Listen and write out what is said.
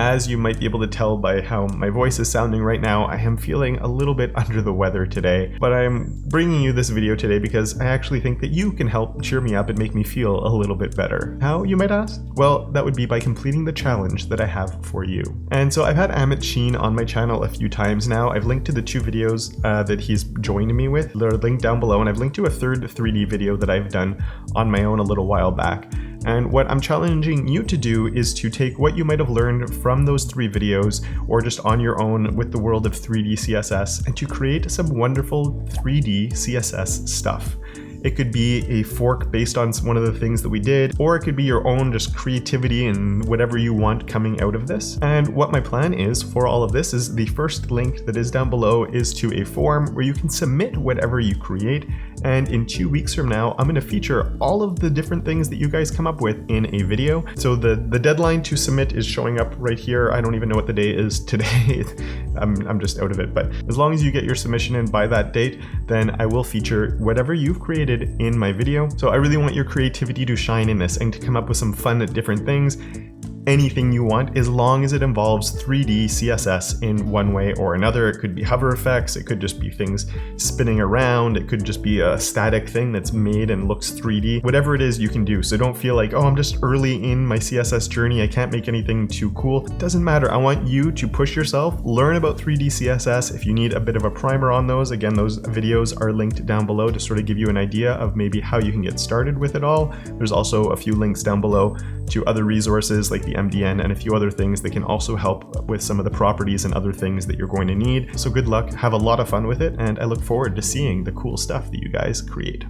As you might be able to tell by how my voice is sounding right now, I am feeling a little bit under the weather today, but I am bringing you this video today because I actually think that you can help cheer me up and make me feel a little bit better. How, you might ask? Well, that would be by completing the challenge that I have for you. And so I've had Amit Sheen on my channel a few times now. I've linked to the 2 videos that he's joined me with. They're linked down below, and I've linked to a third 3D video that I've done on my own a little while back. And what I'm challenging you to do is to take what you might have learned from those 3 videos, or just on your own with the world of 3D CSS, and to create some wonderful 3D CSS stuff. It could be a fork based on one of the things that we did, or it could be your own just creativity and whatever you want coming out of this. And what my plan is for all of this is the first link that is down below is to a form where you can submit whatever you create. And in 2 weeks from now, I'm going to feature all of the different things that you guys come up with in a video. So the deadline to submit is showing up right here. I don't even know what the day is today. I'm just out of it. But as long as you get your submission in by that date, then I will feature whatever you've created in my video. So I really want your creativity to shine in this and to come up with some fun different things. Anything you want, as long as it involves 3D CSS in one way or another. It could be hover effects, it could just be things spinning around, it could just be a static thing that's made and looks 3D. Whatever it is you can do. So don't feel like, oh, I'm just early in my CSS journey, I can't make anything too cool. It doesn't matter. I want you to push yourself, learn about 3D CSS. If you need a bit of a primer on those, again, those videos are linked down below to sort of give you an idea of maybe how you can get started with it all. There's also a few links down below to other resources like the MDN and a few other things that can also help with some of the properties and other things that you're going to need. So good luck, have a lot of fun with it, and I look forward to seeing the cool stuff that you guys create.